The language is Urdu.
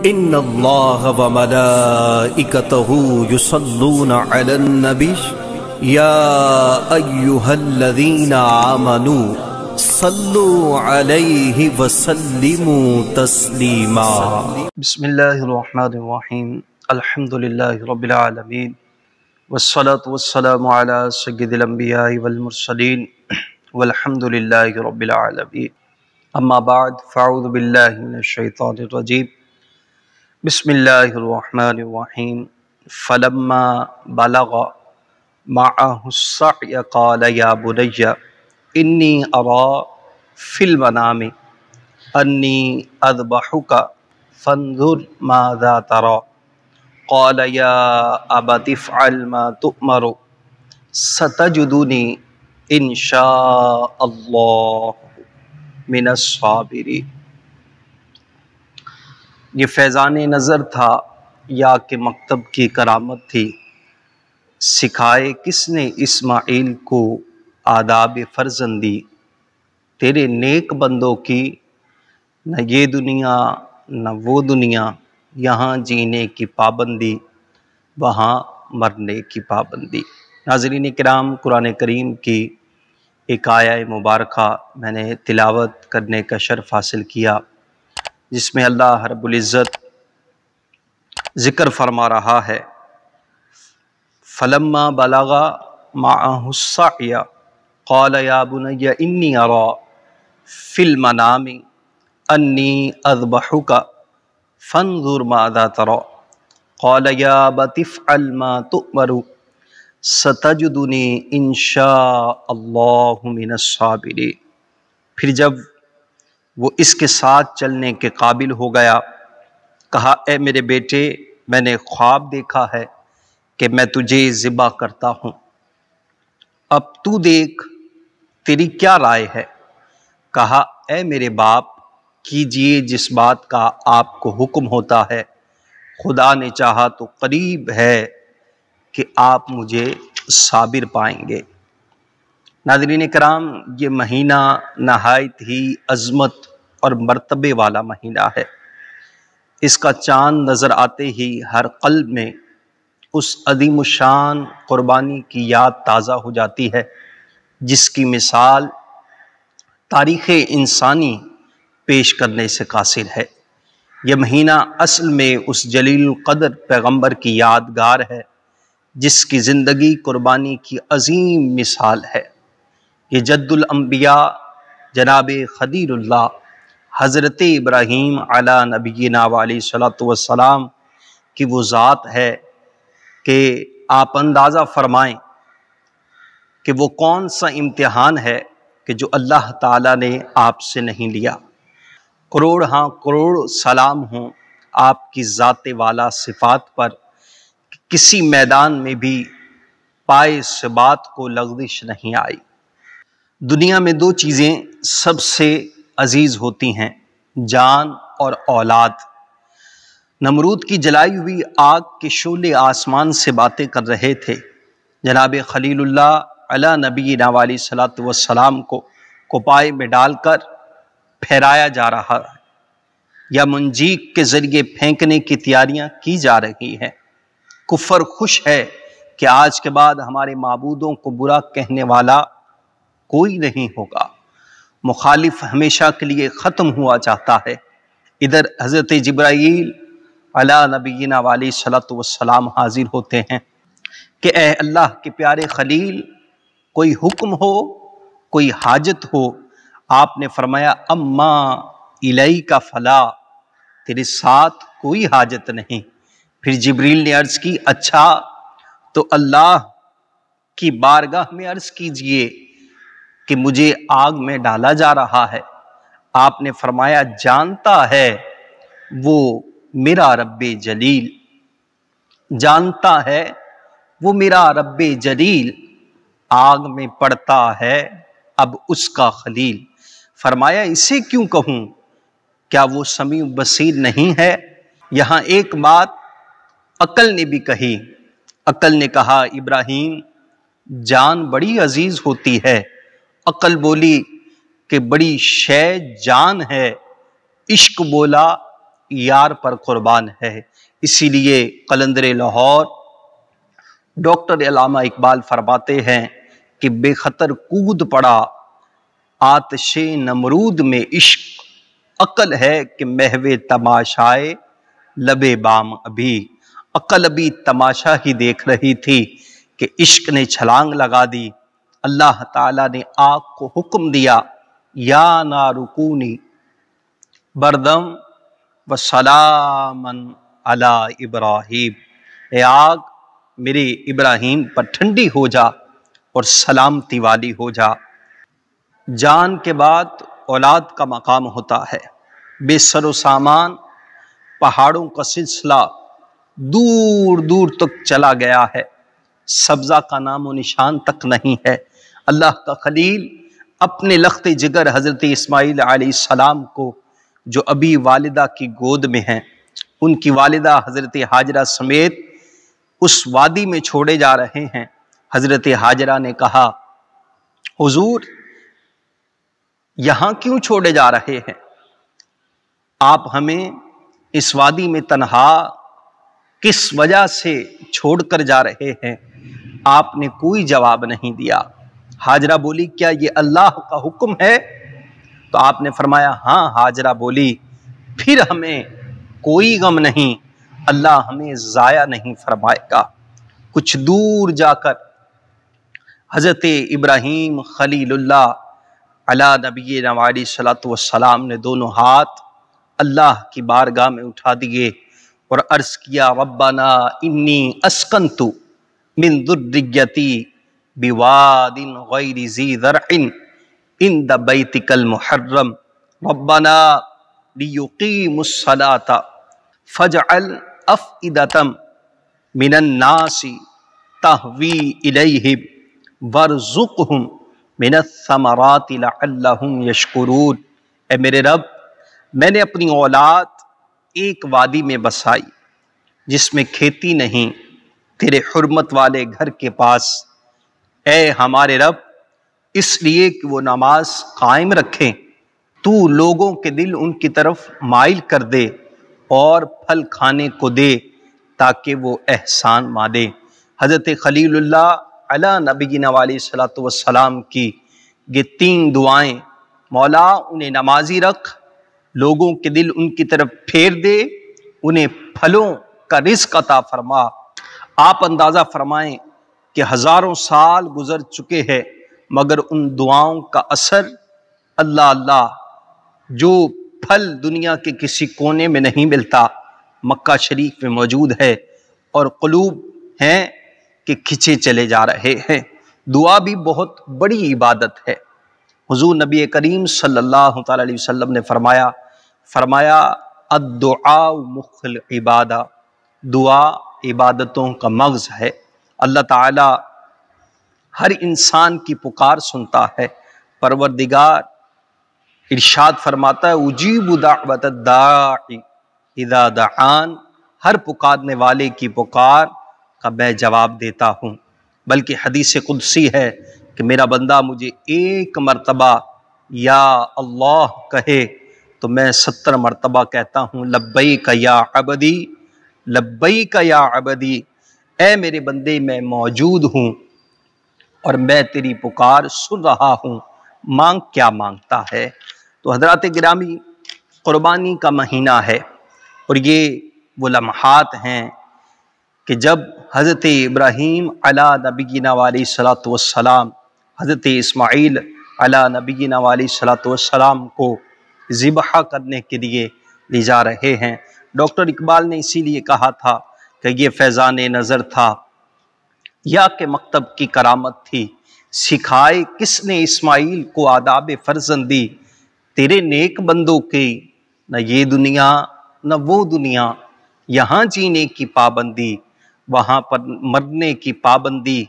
ان اللہ وملائکتہ یصلون علی النبی یا ایہا الذین آمنوا صلوا علیہ وسلموا تسلیما۔ بسم اللہ الرحمن الرحیم، الحمدللہ رب العالمین، والصلاة والسلام علی سید الانبیاء والمرسلین، والحمدللہ رب العالمین۔ اما بعد، فاعوذ باللہ من الشیطان الرجیم، بسم اللہ الرحمن الرحیم۔ فلما بلغ معہ السعی قال یا بنی انی ارى فی المنام انی اذبحک فانظر ماذا ترى قال یا ابت افعل ما تؤمر ستجدنی ان شاء اللہ من الصابرین۔ یہ فیضان نظر تھا یا کہ مکتب کی کرامت تھی، سکھائے کس نے اسماعیل کو آداب فرزندی، تیرے نیک بندوں کی نہ یہ دنیا نہ وہ دنیا، یہاں جینے کی پابندی وہاں مرنے کی پابندی۔ ناظرین کرام، قرآن کریم کی ایک آیہ مبارکہ میں نے تلاوت کرنے کا شرف حاصل کیا، جس میں اللہ رب العزت ذکر فرما رہا ہے، فلما بلغ معہ السعی قال یا بنی انی ارى فی المنام انی اذبحک فانظر ماذا ترى قال یا ابت افعل ما تؤمر ستجدنی ان شاء اللہ من الصابرین۔ پھر جب وہ اس کے ساتھ چلنے کے قابل ہو گیا، کہا اے میرے بیٹے، میں نے خواب دیکھا ہے کہ میں تجھے ذبح کرتا ہوں، اب تو دیکھ تیری کیا رائے ہے؟ کہا اے میرے باپ، کیجئے جس بات کا آپ کو حکم ہوتا ہے، خدا نے چاہا تو قریب ہے کہ آپ مجھے صابر پائیں گے۔ ناظرین کرام، یہ مہینہ نہایت ہی عظمت اور مرتبے والا مہینہ ہے۔ اس کا چاند نظر آتے ہی ہر قلب میں اس عظیم الشان قربانی کی یاد تازہ ہو جاتی ہے، جس کی مثال تاریخ انسانی پیش کرنے سے قاصر ہے۔ یہ مہینہ اصل میں اس جلیل القدر پیغمبر کی یادگار ہے، جس کی زندگی قربانی کی عظیم مثال ہے۔ یہ جد الانبیاء جناب خلیل اللہ حضرت ابراہیم علی نبینا علیہ الصلوۃ والسلام کی وہ ذات ہے کہ آپ اندازہ فرمائیں کہ وہ کون سا امتحان ہے کہ جو اللہ تعالیٰ نے آپ سے نہیں لیا۔ کروڑ ہاں کروڑ سلام ہوں آپ کی ذات والا صفات پر، کسی میدان میں بھی پائے ثبات کو لغزش نہیں آئی۔ دنیا میں دو چیزیں سب سے عزیز ہوتی ہیں، جان اور اولاد۔ نمرود کی جلائی ہوئی آگ کے شعلے آسمان سے باتیں کر رہے تھے، جناب خلیل اللہ علی نبینا علیہ الصلوۃ والسلام کو کوپائے میں ڈال کر پھیرایا جا رہا ہے یا منجیک کے ذریعے پھینکنے کی تیاریاں کی جا رہی ہیں۔ کفر خوش ہے کہ آج کے بعد ہمارے معبودوں کو برا کہنے والا کوئی نہیں ہوگا، مخالف ہمیشہ کے لیے ختم ہوا چاہتا ہے۔ ادھر حضرت جبرائیل علی نبینا علیہ الصلوۃ والسلام حاضر ہوتے ہیں کہ اے اللہ کے پیارے خلیل، کوئی حکم ہو، کوئی حاجت ہو۔ آپ نے فرمایا اما الیک فلا، تیرے ساتھ کوئی حاجت نہیں۔ پھر جبریل نے عرض کی اچھا تو اللہ کی بارگاہ میں عرض کیجئے کہ مجھے آگ میں ڈالا جا رہا ہے۔ آپ نے فرمایا جانتا ہے وہ میرا رب جلیل، جانتا ہے وہ میرا رب جلیل، آگ میں پڑتا ہے اب اس کا خلیل۔ فرمایا اسے کیوں کہوں، کیا وہ سمیع بصیر نہیں ہے؟ یہاں ایک بات عقل نے بھی کہی۔ عقل نے کہا ابراہیم، جان بڑی عزیز ہوتی ہے۔ عقل بولی کہ بڑی شے جان ہے۔ عشق بولا یار پر قربان ہے۔ اسی لیے قلندر لاہور ڈاکٹر علامہ اقبال فرماتے ہیں کہ بے خطر کود پڑا آتش نمرود میں عشق، عقل ہے کہ محو تماشائے لبے بام ابھی۔ عقل ابھی تماشا ہی دیکھ رہی تھی کہ عشق نے چھلانگ لگا دی۔ اللہ تعالیٰ نے آگ کو حکم دیا، یا نار کونی بردم و سلامن علی ابراہیم، اے آگ میرے ابراہیم پر ٹھنڈی ہو جا اور سلامتی والی ہو جا۔ جان کے بعد اولاد کا مقام ہوتا ہے۔ بے سر و سامان پہاڑوں کا سلسلہ دور دور تک چلا گیا ہے، سبزہ کا نام و نشان تک نہیں ہے۔ اللہ کا خلیل اپنے لخت جگر حضرت اسماعیل علیہ السلام کو، جو ابھی والدہ کی گود میں ہیں، ان کی والدہ حضرت ہاجرہ سمیت اس وادی میں چھوڑے جا رہے ہیں۔ حضرت ہاجرہ نے کہا، حضور یہاں کیوں چھوڑے جا رہے ہیں؟ آپ ہمیں اس وادی میں تنہا کس وجہ سے چھوڑ کر جا رہے ہیں؟ آپ نے کوئی جواب نہیں دیا۔ ہاجرہ بولی، کیا یہ اللہ کا حکم ہے؟ تو آپ نے فرمایا ہاں۔ ہاجرہ بولی، پھر ہمیں کوئی غم نہیں، اللہ ہمیں ضائع نہیں فرمائے گا۔ کچھ دور جا کر حضرت ابراہیم خلیل اللہ علی نبینا علیہ الصلوۃ والسلام نے دونوں ہاتھ اللہ کی بارگاہ میں اٹھا دیے اور عرض کیا، ربنا انی اسکنت من ذریتی بواد غیر ذی زرع عند بیتک المحرم ربنا لیقیموا الصلاۃ فاجعل افئدۃ من الناس تہوی الیہم وارزقہم من الثمرات لعلہم یشکرون۔ اے میرے رب، میں نے اپنی اولاد ایک وادی میں بسائی جس میں کھیتی نہیں، تیرے حرمت والے گھر کے پاس۔ اے ہمارے رب، اس لیے کہ وہ نماز قائم رکھیں، تو لوگوں کے دل ان کی طرف مائل کر دے اور پھل کھانے کو دے تاکہ وہ احسان مانے۔ حضرت خلیل اللہ علی نبینا علیہ الصلوۃ والسلام کی یہ تین دعائیں، مولا انہیں نمازی رکھ، لوگوں کے دل ان کی طرف پھیر دے، انہیں پھلوں کا رزق عطا فرما۔ آپ اندازہ فرمائیں کہ ہزاروں سال گزر چکے ہیں مگر ان دعاؤں کا اثر اللہ اللہ، جو پھل دنیا کے کسی کونے میں نہیں ملتا، مکہ شریف میں موجود ہے، اور قلوب ہیں کہ کھچے چلے جا رہے ہیں۔ دعا بھی بہت بڑی عبادت ہے۔ حضور نبی کریم صلی اللہ تعالی علیہ وسلم نے فرمایا الدعاء مخ العبادہ، دعا عبادتوں کا مغز ہے۔ اللہ تعالی ہر انسان کی پکار سنتا ہے۔ پروردگار ارشاد فرماتا ہے، اجیب دعوت الداعی اذا دعان، ہر پکارنے والے کی پکار کا میں جواب دیتا ہوں۔ بلکہ حدیث قدسی ہے کہ میرا بندہ مجھے ایک مرتبہ یا اللہ کہے تو میں 70 مرتبہ کہتا ہوں لبیک یا عبدی، لبیک یا عبدی، اے میرے بندے میں موجود ہوں اور میں تیری پکار سن رہا ہوں، مانگ کیا مانگتا ہے۔ تو حضرات گرامی، قربانی کا مہینہ ہے اور یہ وہ لمحات ہیں کہ جب حضرت ابراہیم علی نبینا علیہ الصلوۃ والسلام حضرت اسماعیل علی نبینا علیہ الصلوۃ والسلام کو ذبح کرنے کے لیے لے جا رہے ہیں۔ ڈاکٹر اقبال نے اسی لیے کہا تھا کہ یہ فیضان نظر تھا یا کہ مکتب کی کرامت تھی، سکھائے کس نے اسماعیل کو آداب فرزندی، تیرے نیک بندوں کی نہ یہ دنیا نہ وہ دنیا، یہاں جینے کی پابندی وہاں پر مرنے کی پابندی،